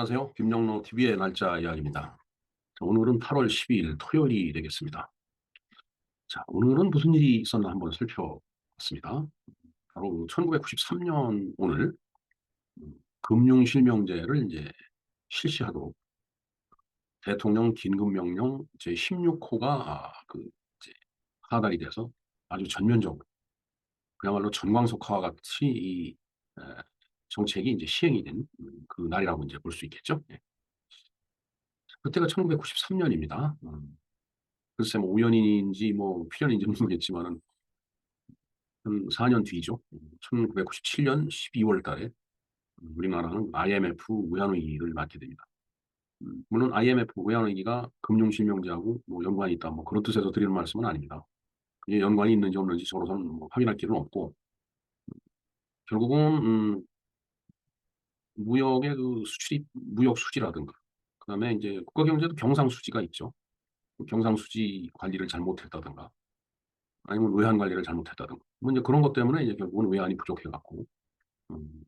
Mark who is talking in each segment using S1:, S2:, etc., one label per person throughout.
S1: 안녕하세요. 김영로 TV의 날짜 이야기입니다. 자, 오늘은 8월 12일 토요일이 되겠습니다. 자, 오늘은 무슨 일이 있었나 한번 살펴봤습니다. 바로 1993년 오늘 금융실명제를 이제 실시하도록 대통령 긴급명령 제16호가 이제 하달이 돼서 아주 전면적으로 그야말로 전광석화와 같이 이 에, 정책이 이제 시행이 된 그 날이라고 이제 볼 수 있겠죠. 예. 그때가 1993년입니다. 글쎄 뭐 우연인지 뭐 필연인지는 모르겠지만은 한 4년 뒤죠. 1997년 12월 달에 우리나라는 IMF 외환위기를 맞게 됩니다. 물론 IMF 외환위기가 금융실명제하고 뭐 연관이 있다 뭐 그런 뜻에서 드리는 말씀은 아닙니다. 그게 연관이 있는지 없는지 저로서는 뭐 확인할 길은 없고 결국은 무역의 그 수출입 무역 수지라든가 그다음에 이제 국가 경제도 경상수지가 있죠. 그 경상수지 관리를 잘못했다든가 아니면 외환 관리를 잘못했다든가 뭐 이제 그런 것 때문에 이제 결국은 외환이 부족해 갖고 음,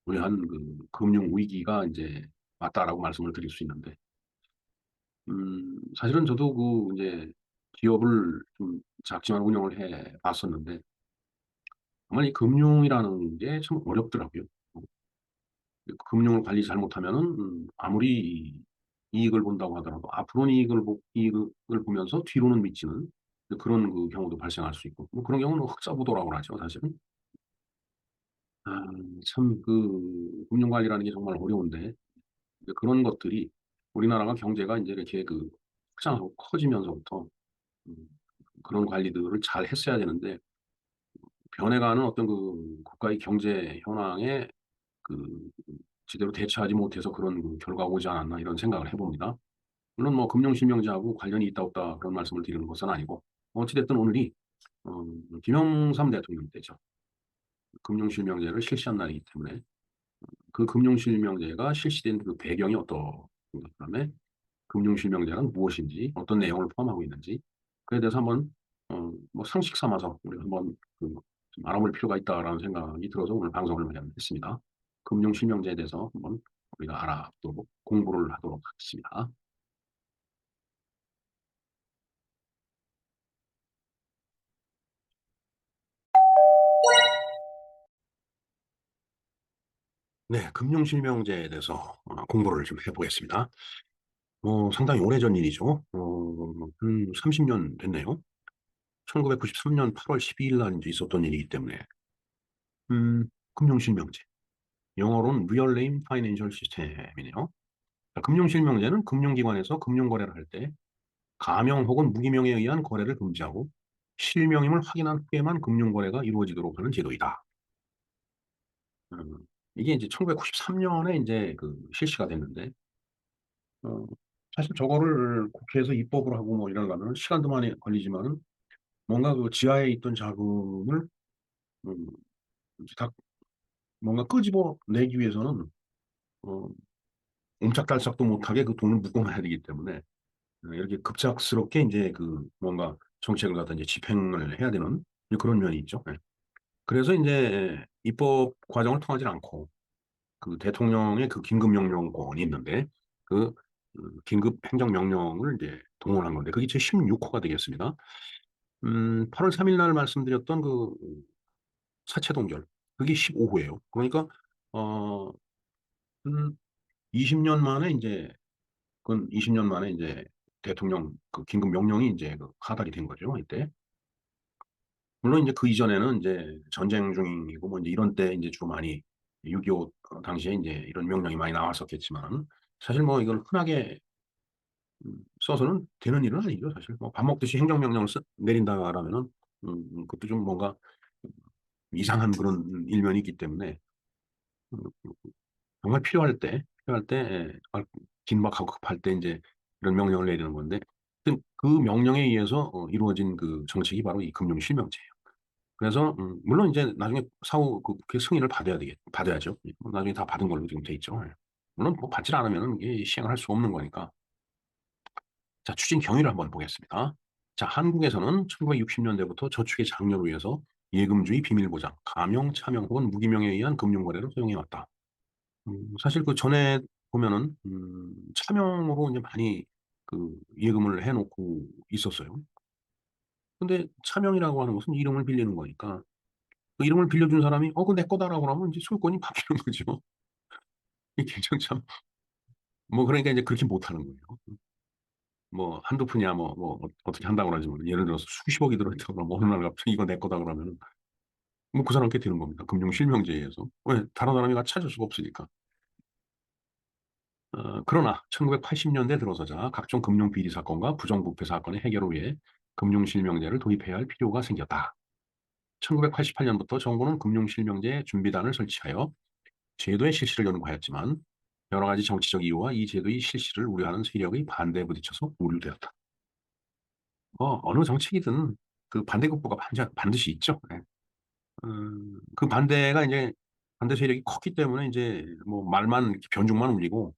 S1: 외환 그 금융 위기가 이제 왔다라고 말씀을 드릴 수 있는데 사실은 저도 그 이제 기업을 좀 작지만 운영을 해 봤었는데 정말 이 금융이라는 게 참 어렵더라고요. 금융을 관리 잘못하면은 아무리 이익을 본다고 하더라도 앞으로는 이익을 보면서 뒤로는 미치는 그런 그 경우도 발생할 수 있고 뭐 그런 경우는 흑사부도라고 하죠 사실은. 아, 참, 금융관리라는 게 정말 어려운데, 이제 그런 것들이 우리나라가 경제가 이제 이렇게 확장하고 커지면서부터, 음, 그런 관리들을 잘 했어야 되는데, 변해가는 어떤 그 국가의 경제 현황에 그, 제대로 대처하지 못해서 그런 그 결과가 오지 않았나 이런 생각을 해봅니다. 물론 뭐 금융실명제하고 관련이 있다 없다 그런 말씀을 드리는 것은 아니고, 어찌됐든 오늘이, 김영삼 대통령 때죠. 금융실명제를 실시한 날이기 때문에, 그 금융실명제가 실시된 그 배경이 어떠, 그다음에 금융실명제는 무엇인지, 어떤 내용을 포함하고 있는지, 그에 대해서 한번, 뭐 상식 삼아서 우리 한번 좀 알아볼 필요가 있다라는 생각이 들어서 오늘 방송을 마련했습니다. 금융실명제에 대해서 한번 우리가 알아보도록 공부를 하도록 하겠습니다. 네, 금융실명제에 대해서 공부를 좀 해보겠습니다. 상당히 오래전 일이죠. 한 30년 됐네요. 1993년 8월 12일 날 이제 있었던 일이기 때문에 금융실명제 영어로는 Real Name Financial System이네요. 금융실명제는 금융기관에서 금융거래를 할 때 가명 혹은 무기명에 의한 거래를 금지하고 실명임을 확인한 후에만 금융거래가 이루어지도록 하는 제도이다. 음, 이게 이제 1993년에 이제 실시가 됐는데 어, 사실 저거를 국회에서 입법을 하고 뭐 이러려면 시간도 많이 걸리지만은 뭔가 그 지하에 있던 자금을 음, 다 뭔가 끄집어 내기 위해서는 어, 옴짝달싹도 못하게 그 돈을 묶어놔야 되기 때문에 이렇게 급작스럽게 이제 뭔가 정책을 갖다 이제 집행을 해야 되는 이제 그런 면이 있죠. 예. 그래서 이제 입법 과정을 통하지 않고 그 대통령의 그 긴급명령권이 있는데 그 긴급 행정명령을 이제 동원한 건데 그게 제 16호가 되겠습니다. 8월 3일 날 말씀드렸던 사채동결 그게 15호예요. 그러니까 어, 한 20년 만에 이제 그건 20년 만에 이제 대통령 그 긴급 명령이 이제 하달이 된 거죠, 이때. 물론 이제 그 이전에는 이제 전쟁 중이고 뭐 이제 이런 때 이제 주로 많이 6.25 당시에 이제 이런 명령이 많이 나왔었겠지만 사실 뭐 이걸 흔하게 써서는 되는 일은 아니죠, 사실. 뭐 밥 먹듯이 행정명령을 내린다라면은 그것도 좀 뭔가 이상한 그런 일면이 있기 때문에 음, 정말 필요할 때, 긴박하고 급할 때 이제 이런 명령을 내리는 건데, 하여튼 그 명령에 의해서 이루어진 그 정책이 바로 이 금융실명제예요. 그래서 물론 이제 나중에 사후 그 승인을 받아야죠. 나중에 다 받은 걸로 지금 돼 있죠. 예. 물론 뭐 받질 않으면 이게 시행을 할 수 없는 거니까. 자, 추진 경위를 한번 보겠습니다. 자, 한국에서는 1960년대부터 저축의 장려를 위해서 예금주의 비밀보장, 가명, 차명 혹은 무기명에 의한 금융거래를 허용해왔다. 사실 그 전에 보면은 차명으로 이제 많이 예금을 해 놓고 있었어요. 근데 차명이라고 하는 것은 이름을 빌리는 거니까 그 이름을 빌려준 사람이 "어 그거 내 거다."라고 하면 이제 소유권이 바뀌는 거죠. 이게 참 뭐 그러니까 이제 그렇게 못 하는 거예요. 뭐 한두 푼이야 어떻게 한다고 그러지 뭐 예를 들어서 수십억이 들어 있다고 그러면 어느 날 갑자기 "이거 내 거다." 그러면은 뭐 그 사람께 되는 겁니다, 금융실명제에 의해서. 왜? 다른 사람이 가 찾을 수가 없으니까. 그러나 1980 년대 들어서자 각종 금융 비리 사건과 부정부패 사건의 해결을 위해 금융실명제를 도입해야 할 필요가 생겼다. 1988 년부터 정부는 금융실명제 준비단을 설치하여 제도의 실시를 연구하였지만 여러 가지 정치적 이유와 이 제도의 실시를 우려하는 세력의 반대에 부딪혀서 보류되었다. 뭐 어느 정책이든 그 반대급부가 반드시 있죠. 예. 그 반대가 인제 반대 세력이 컸기 때문에 인제 뭐 말만 이렇게 변죽만 울리고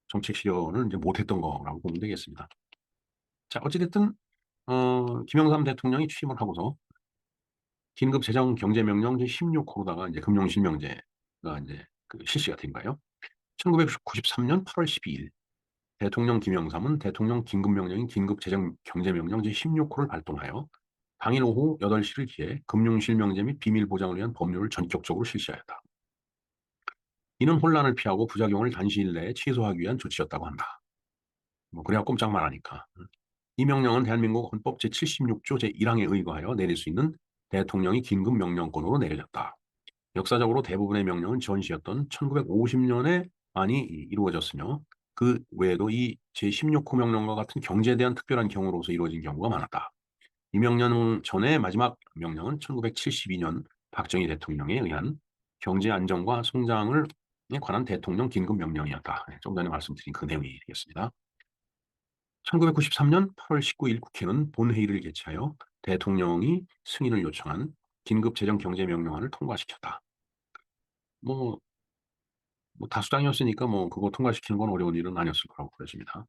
S1: 정책 실현을 인제 못했던 거라고 보면 되겠습니다. 자 어찌 됐든 김영삼 대통령이 취임을 하고서 긴급 재정 경제 명령 제16 호로다가 인제 금융실명제가 인제 실시가 된 거예요. 1993년 8월 12일 대통령 김영삼은 대통령 긴급명령인 긴급재정경제명령 제16 호를 발동하여 당일 오후 8 시를 기해 금융실명제 및 비밀보장을 위한 법률을 전격적으로 실시하였다. 이는 혼란을 피하고 부작용을 단시일 내에 최소화하기 위한 조치였다고 한다. 뭐 그래야 꼼짝만 하니까. 이 명령은 대한민국 헌법 제76조 제1항에 의거하여 내릴 수 있는 대통령이 긴급명령권으로 내려졌다. 역사적으로 대부분의 명령은 전시였던 1950년에 많이 이루어졌으며 그 외에도 이 제16호 명령과 같은 경제에 대한 특별한 경우로서 이루어진 경우가 많았다. 이 명령 전의 마지막 명령은 1972년 박정희 대통령에 의한 경제 안정과 성장을 에 관한 대통령 긴급 명령이었다. 네, 좀 전에 말씀드린 그 내용이 되겠습니다. 1993년 8월 19일 국회는 본회의를 개최하여 대통령이 승인을 요청한 긴급 재정 경제 명령안을 통과시켰다. 뭐 다수당이었으니까 뭐 그거 통과시키는 건 어려운 일은 아니었을 거라고 보여집니다.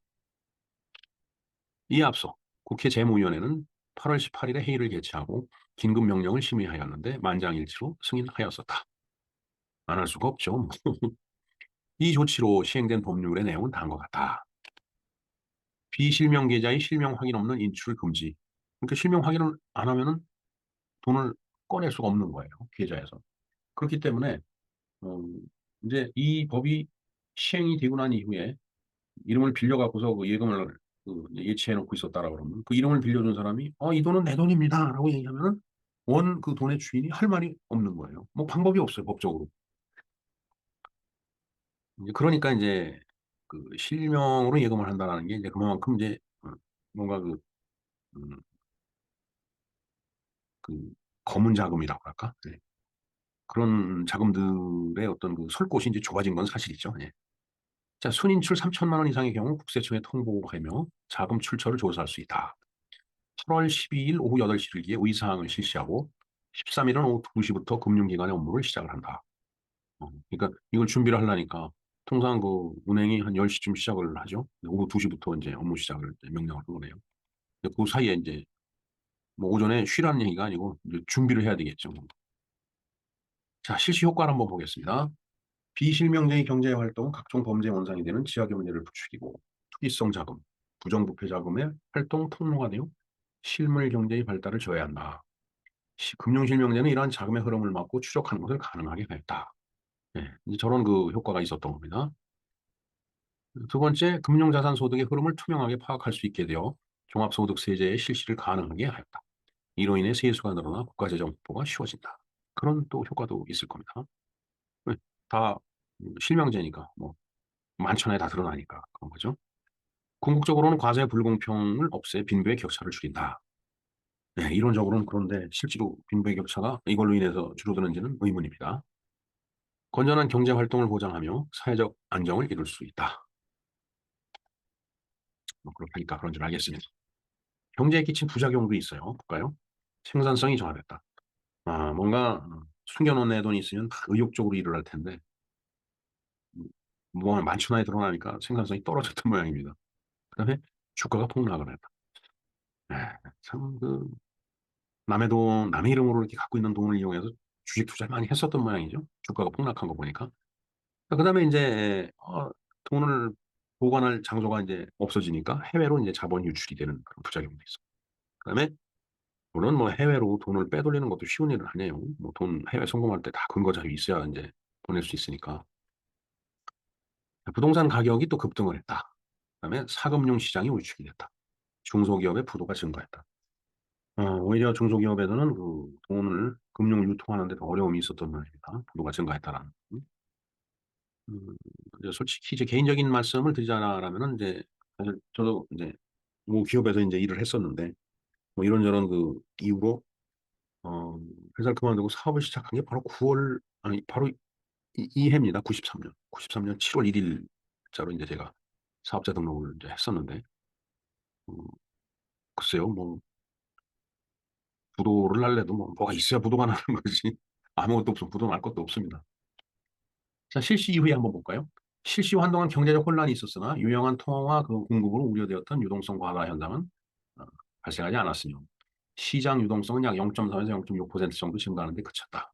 S1: 이에 앞서 국회 재무위원회는 8월 18일에 회의를 개최하고 긴급 명령을 심의하였는데 만장일치로 승인하였었다. 안 할 수가 없죠. 뭐. 이 조치로 시행된 법률의 내용은 다음과 같다. 비실명 계좌의 실명 확인 없는 인출 금지. 그러니까 실명 확인을 안 하면은 돈을 꺼낼 수가 없는 거예요, 계좌에서. 그렇기 때문에 어 인제 이 법이 시행이 되고 난 이후에 이름을 빌려 갖고서 그 예금을 이제 예치해 놓고 있었다라 그러면 그 이름을 빌려준 사람이 "어 이 돈은 내 돈입니다."라고 얘기하면은 원 돈의 주인이 할 말이 없는 거예요. 뭐 방법이 없어요, 법적으로. 이제 그러니까 인제 실명으로 예금을 한다라는 게 이제 그만큼 이제 뭔가 음 그 검은 자금이라고 할까? 네. 그런 자금들의 어떤 솔곳이 인제 좁아진 건 사실이죠. 예. 자 순인출 3,000만 원 이상의 경우 국세청에 통보하며 자금 출처를 조사할 수 있다. 8월 12일 오후 8 시를 기해 의사항을 실시하고 13 일은 오후 2 시부터 금융기관의 업무를 시작을 한다. 그러니까 이걸 준비를 하려니까 통상 은행이 한 10 시쯤 시작을 하죠. 오후 2 시부터 인제 업무 시작을 이제 명령을 한 거네요. 근데 그 사이에 인제 뭐 오전에 쉬라는 얘기가 아니고 이제 준비를 해야 되겠죠. 자 실시 효과를 한번 보겠습니다. 비실명제의 경제 활동은 각종 범죄 원상이 되는 지하계 문제를 부추기고 투기성 자금, 부정부패 자금의 활동 통로가 되어 실물 경제의 발달을 저해한다. 금융실명제는 이러한 자금의 흐름을 막고 추적하는 것을 가능하게 하였다. 예. 이제 저런 효과가 있었던 겁니다. 두 번째, 금융자산소득의 흐름을 투명하게 파악할 수 있게 되어 종합소득세제의 실시를 가능하게 하였다. 이로 인해 세수가 늘어나 국가재정 확보가 쉬워진다. 그런 또 효과도 있을 겁니다. 예. 다 실명제니까 뭐 만천하에 다 드러나니까 그런 거죠. 궁극적으로는 과세 불공평을 없애 빈부의 격차를 줄인다. 네, 이론적으로는 그런데 실제로 빈부의 격차가 이걸로 인해서 줄어드는지는 의문입니다. 건전한 경제 활동을 보장하며 사회적 안정을 이룰 수 있다. 뭐 그렇다니까 그런 줄 알겠습니다. 경제에 끼친 부작용도 있어요. 볼까요? 생산성이 저하됐다. 뭔가 숨겨 놓은 내 돈이 있으면 막 의욕적으로 일을 할 텐데 음 뭐 만천하에 드러나니까 생산성이 떨어졌던 모양입니다. 그다음에 주가가 폭락을 했다. 예. 참 남의 돈 남의 이름으로 이렇게 갖고 있는 돈을 이용해서 주식 투자를 많이 했었던 모양이죠. 주가가 폭락한 거 보니까. 그다음에 인제 돈을 보관할 장소가 이제 없어지니까 해외로 이제 자본이 유출이 되는 그런 부작용도 있어요. 그다음에 물론 뭐 해외로 돈을 빼돌리는 것도 쉬운 일은 아니에요. 뭐 돈 해외 송금할 때 다 근거 자료 있어야 인제 보낼 수 있으니까. 부동산 가격이 또 급등을 했다. 그다음에 사금융 시장이 위축이 됐다. 중소기업의 부도가 증가했다. 오히려 중소기업에서는 그 돈을 금융을 유통하는 데 더 어려움이 있었던 모양입니다. 부도가 증가했다라는. 이제 솔직히 이제 개인적인 말씀을 드리자라면은 인제 사실 저도 인제 모 기업에서 인제 일을 했었는데 뭐 이런저런 그 이유로 어 회사를 그만두고 사업을 시작한 게 바로 9월 아니 바로 이해입니다. 93 년. 93년 7월 1 일자로 인제 제가 사업자 등록을 인제 했었는데 어 글쎄요. 뭐 부도를 날래도 뭐 뭐가 있어야 부도가 나는 거지 아무것도 없으면 부도 날 것도 없습니다. 자 실시 이후에 한번 볼까요? 실시 후 한동안 경제적 혼란이 있었으나 유용한 통화 그 공급으로 우려되었던 유동성 과다 현상은 어 발생하지 않았으며 시장 유동성은 약 0.4에서 0.6% 정도 증가하는 데 그쳤다.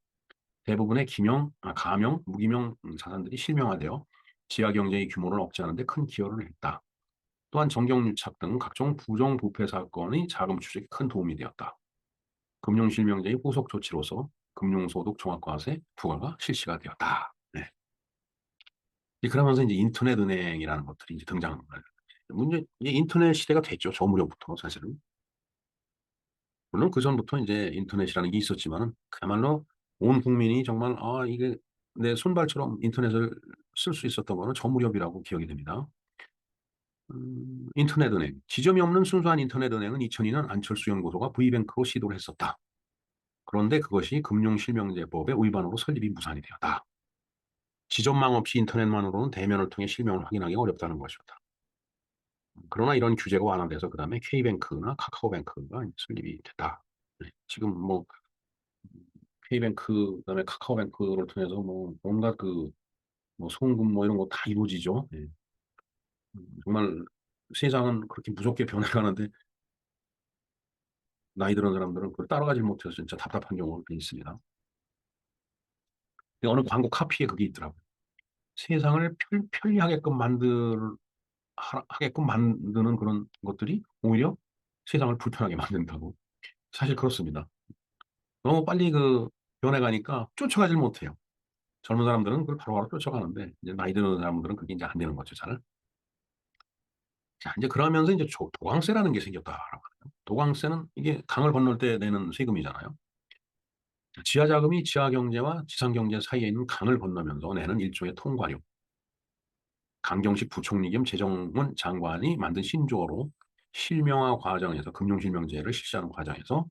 S1: 대부분의 가명, 무기명 자산들이 실명화되어 지하 경제의 규모를 억제하는 데 큰 기여를 했다. 또한 정경유착 등 각종 부정부패 사건의 자금 추적에 큰 도움이 되었다. 금융실명제의 후속 조치로서 금융소득 종합과세 부과가 실시가 되었다. 네. 이제 그러면서 이제 인터넷 은행이라는 것들이 이제 등장을 문제 이제 인터넷 시대가 됐죠. 저 무렵부터 사실은. 물론 그전부터 인제 인터넷이라는 게 있었지만은 그야말로 온 국민이 정말 이게 내 손발처럼 인터넷을 쓸 수 있었던 거는 저 무렵이라고 기억이 됩니다. 인터넷 은행. 지점이 없는 순수한 인터넷 은행은 2002년 안철수 연구소가 V뱅크로 시도를 했었다. 그런데 그것이 금융실명제법의 위반으로 설립이 무산이 되었다. 지점망 없이 인터넷만으로는 대면을 통해 실명을 확인하기가 어렵다는 것이었다. 그러나 이런 규제가 완화돼서 그다음에 K뱅크나 카카오뱅크가 설립이 됐다. 네. 지금 뭐 K뱅크 그다음에 카카오뱅크를 통해서 뭐 온갖 그 뭐 송금 뭐 이런 거 다 이루어지죠. 예. 정말 세상은 그렇게 무섭게 변해가는데 나이 드는 사람들은 그걸 따라가질 못해서 진짜 답답한 경우가 꽤 있습니다. 근데 어느 광고 카피에 그게 있더라고요. 세상을 편리하게끔 하게끔 만드는 그런 것들이 오히려 세상을 불편하게 만든다고. 사실 그렇습니다. 너무 빨리 그 변해가니까 쫓아가질 못해요. 젊은 사람들은 그걸 바로바로 쫓아가는데 이제 나이 드는 사람들은 그게 인제 안 되는 거죠 잘. 자 인제 그러면서 인제 도강세라는 게 생겼다라고 하네요. 도강세는 이게 강을 건널 때 내는 세금이잖아요. 지하 자금이 지하 경제와 지상 경제 사이에 있는 강을 건너면서 내는 일종의 통과료. 강경식 부총리 겸 재정문 장관이 만든 신조어로 실명화 과정에서 금융실명제를 실시하는 과정에서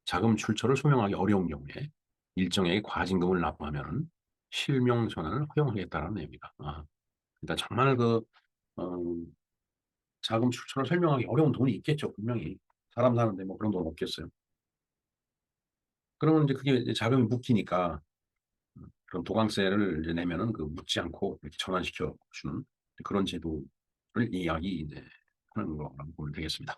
S1: 자금 출처를 소명하기 어려운 경우에 일정액의 과징금을 납부하면은 실명 전환을 허용하겠다는 내용이다. 그러니까 정말 어 자금 출처를 설명하기 어려운 돈이 있겠죠 분명히. 사람 사는데 뭐 그런 돈 없겠어요. 그러면 인제 그게 이제 자금이 묶이니까 그런 도강세를 이제 내면은 그 묻지 않고 이렇게 전환시켜 주는 그런 제도를 이야기 인제 하는 거라고 보면 되겠습니다.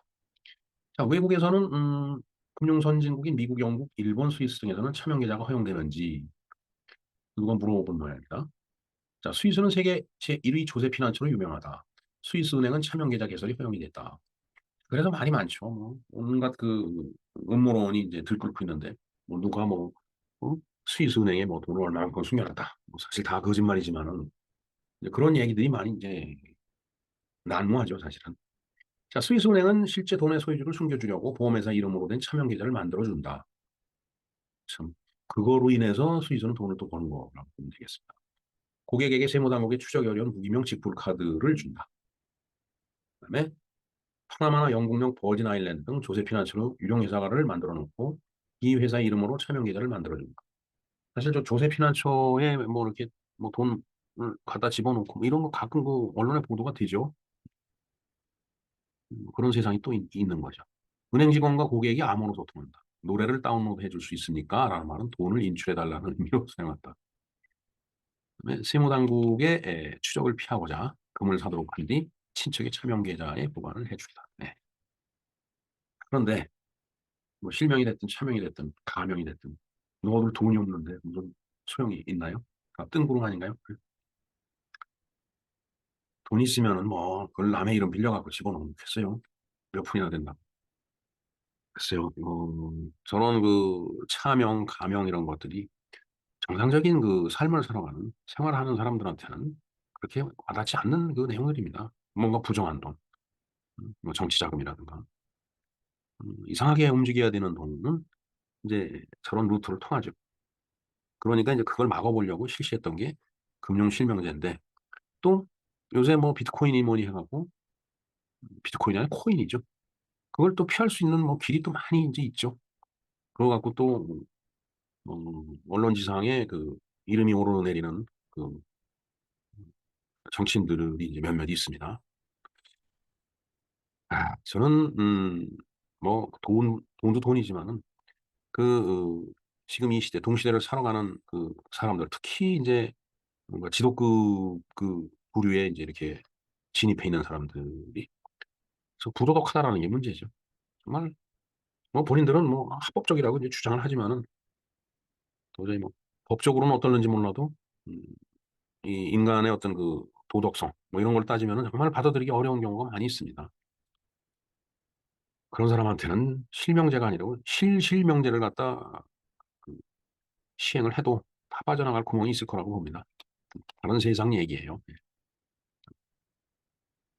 S1: 자 외국에서는 금융 선진국인 미국, 영국, 일본, 스위스 등에서는 차명 계좌가 허용되는지 누가 물어본 모양입니다. 자 스위스는 세계 제1위 조세 피난처로 유명하다. 스위스 은행은 차명 계좌 개설이 허용이 됐다. 그래서 말이 많죠. 뭐 온갖 그 음모론이 이제 들끓고 있는데 뭐 누가 뭐 어 스위스 은행에 뭐 돈을 얼마만큼 숨겨놨다. 뭐 사실 다 거짓말이지만은 이제 그런 얘기들이 많이 인제 난무하죠 사실은. 자 스위스 은행은 실제 돈의 소유주를 숨겨주려고 보험회사 이름으로 된 차명 계좌를 만들어 준다. 참 그거로 인해서 스위스는 돈을 또 버는 거라고 보면 되겠습니다. 고객에게 세무당국에 추적이 어려운 무기명 직불 카드를 준다. 그다음에 파나마나 영국령 버진 아일랜드 등 조세 피난처로 유령 회사를 만들어 놓고 이 회사 이름으로 차명 계좌를 만들어 준다. 사실 저 조세 피난처에 뭐 이렇게 뭐 돈을 갖다 집어넣고 뭐 이런 거 가끔 그 언론에 보도가 되죠. 그런 세상이 또 있는 거죠. "은행 직원과 고객이 암호로 소통한다. 노래를 다운로드해 줄 수 있습니까?"라는 말은 돈을 인출해 달라는 의미로 사용한다. 그다음에 세무당국의 추적을 피하고자 금을 사도록 한 뒤 친척의 차명 계좌에 보관을 해 주기다. 네. 그런데 뭐 실명이 됐든 차명이 됐든 가명이 됐든 넣어둘 돈이 없는데 무슨 소용이 있나요? 다 뜬구름 아닌가요? 돈 있으면은 뭐 그걸 남의 이름 빌려갖고 집어넣겠어요. 몇 푼이나 된다고. 글쎄요. 저런 그 차명, 가명 이런 것들이 정상적인 그 삶을 살아가는 생활하는 사람들한테는 그렇게 와닿지 않는 그 내용들입니다. 뭔가 부정한 돈, 뭐 정치 자금이라든가. 이상하게 움직여야 되는 돈은 이제 저런 루트를 통하죠. 그러니까 이제 그걸 막아보려고 실시했던 게 금융실명제인데, 또 요새 뭐 비트코인이 뭐니 해갖고, 비트코인이 아니라 코인이죠. 그걸 또 피할 수 있는 뭐 길이 또 많이 이제 있죠. 그거 갖고 또 언론지상에 그 이름이 오르내리는 그 정치인들이 이제 몇몇 있습니다. 저는 뭐 돈도 돈이지만은 그 지금 이 시대 동시대를 살아가는 그 사람들, 특히 이제 뭔가 지도급 그 부류에 이제 이렇게 진입해 있는 사람들이 부도덕하다라는 게 문제죠. 정말 뭐 본인들은 뭐 합법적이라고 이제 주장을 하지만은 도저히 뭐 법적으로는 어떨는지 몰라도 음 이 인간의 어떤 그 도덕성 뭐 이런 걸 따지면은 정말 받아들이기 어려운 경우가 많이 있습니다. 그런 사람한테는 실명제가 아니라 실실명제를 갖다 그 시행을 해도 다 빠져나갈 구멍이 있을 거라고 봅니다. 다른 세상 얘기예요. 예.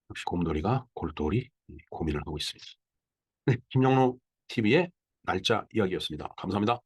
S1: 역시 곰돌이가 골똘히 고민을 하고 있습니다. 네. 김영로 TV의 날짜 이야기였습니다. 감사합니다.